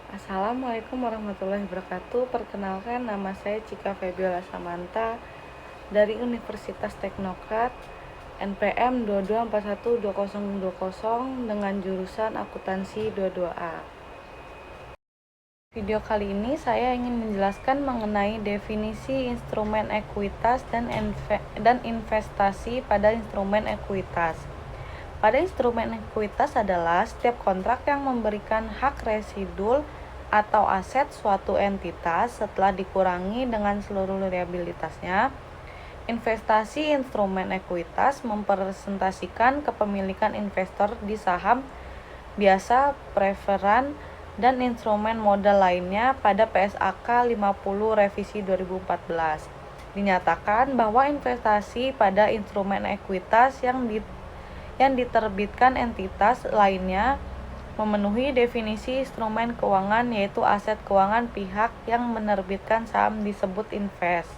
Assalamualaikum warahmatullahi wabarakatuh. Perkenalkan, nama saya Cika Febiola Samanta dari Universitas Teknokrat NPM 22412020 dengan jurusan Akuntansi 22A. Video kali ini saya ingin menjelaskan mengenai definisi instrumen ekuitas dan investasi pada instrumen ekuitas. Pada instrumen ekuitas adalah setiap kontrak yang memberikan hak residul atau aset suatu entitas setelah dikurangi dengan seluruh liabilitasnya. Investasi instrumen ekuitas mempresentasikan kepemilikan investor di saham biasa, preferan, dan instrumen modal lainnya pada PSAK 50 revisi 2014. Dinyatakan bahwa investasi pada instrumen ekuitas yang diterbitkan entitas lainnya memenuhi definisi instrumen keuangan, yaitu aset keuangan pihak yang menerbitkan saham disebut invest.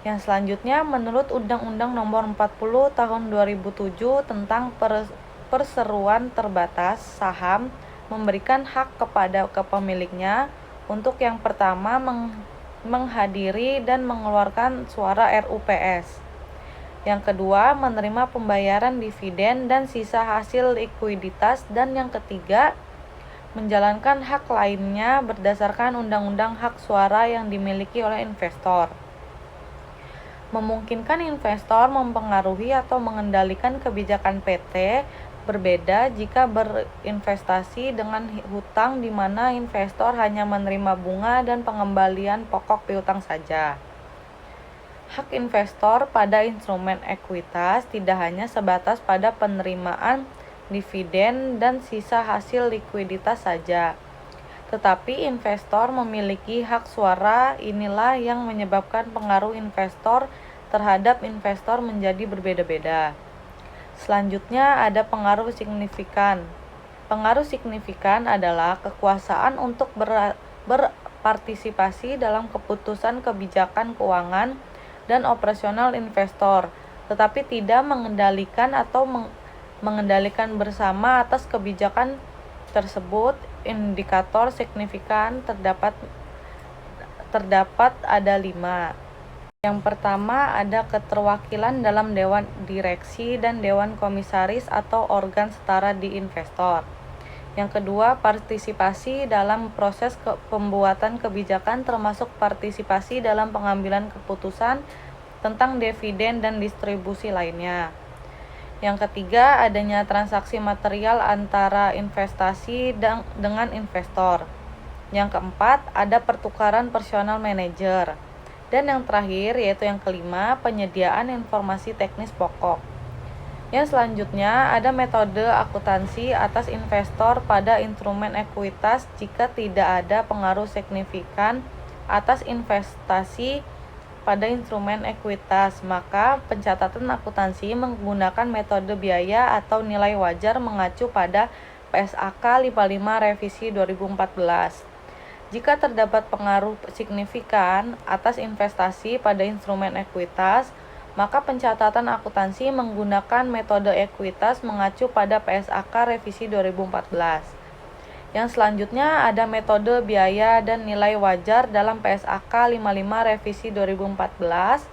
Yang selanjutnya, menurut Undang-Undang Nomor 40 Tahun 2007 tentang perseroan terbatas saham memberikan hak kepada kepemiliknya untuk yang pertama menghadiri dan mengeluarkan suara RUPS. Yang kedua, menerima pembayaran dividen dan sisa hasil likuiditas, dan yang ketiga, menjalankan hak lainnya berdasarkan undang-undang hak suara yang dimiliki oleh investor. Memungkinkan investor mempengaruhi atau mengendalikan kebijakan PT berbeda jika berinvestasi dengan hutang di mana investor hanya menerima bunga dan pengembalian pokok piutang saja. Hak investor pada instrumen ekuitas tidak hanya sebatas pada penerimaan dividen dan sisa hasil likuiditas saja, tetapi investor memiliki hak suara. Inilah yang menyebabkan pengaruh investor terhadap investor menjadi berbeda-beda. Selanjutnya ada pengaruh signifikan. Pengaruh signifikan adalah kekuasaan untuk berpartisipasi dalam keputusan kebijakan keuangan dan operasional investor, tetapi tidak mengendalikan atau mengendalikan bersama atas kebijakan tersebut. Indikator signifikan terdapat ada 5. Yang pertama, ada keterwakilan dalam dewan direksi dan dewan komisaris atau organ setara di investor. Yang kedua, partisipasi dalam proses pembuatan kebijakan termasuk partisipasi dalam pengambilan keputusan tentang dividen dan distribusi lainnya. Yang ketiga, adanya transaksi material antara investasi dengan investor. Yang keempat, ada pertukaran personal manager. Dan yang terakhir, yaitu yang kelima, penyediaan informasi teknis pokok. Yang selanjutnya, ada metode akuntansi atas investor pada instrumen ekuitas jika tidak ada pengaruh signifikan atas investasi pada instrumen ekuitas, maka pencatatan akuntansi menggunakan metode biaya atau nilai wajar mengacu pada PSAK 55 revisi 2014. Jika terdapat pengaruh signifikan atas investasi pada instrumen ekuitas, maka pencatatan akuntansi menggunakan metode ekuitas mengacu pada PSAK revisi 2014. Yang selanjutnya ada metode biaya dan nilai wajar dalam PSAK 55 revisi 2014.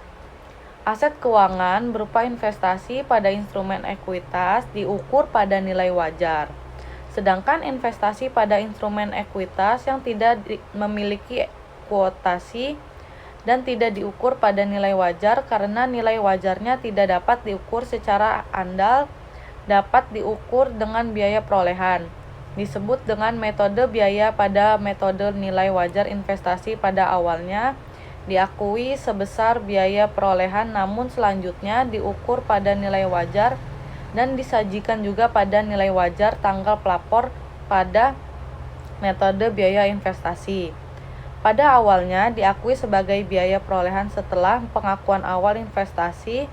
Aset keuangan berupa investasi pada instrumen ekuitas diukur pada nilai wajar. Sedangkan investasi pada instrumen ekuitas yang tidak memiliki kuotasi dan tidak diukur pada nilai wajar karena nilai wajarnya tidak dapat diukur secara andal, dapat diukur dengan biaya perolehan. Disebut dengan metode biaya pada metode nilai wajar investasi pada awalnya diakui sebesar biaya perolehan, namun selanjutnya diukur pada nilai wajar dan disajikan juga pada nilai wajar tanggal pelapor pada metode biaya investasi. Pada awalnya diakui sebagai biaya perolehan, setelah pengakuan awal investasi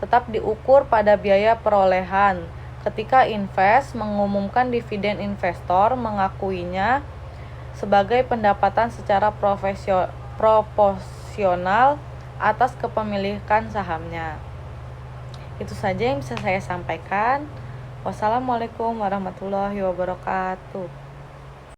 tetap diukur pada biaya perolehan. Ketika Invest mengumumkan dividen, investor mengakuinya sebagai pendapatan secara proporsional atas kepemilikan sahamnya. Itu saja yang bisa saya sampaikan. Wassalamualaikum warahmatullahi wabarakatuh.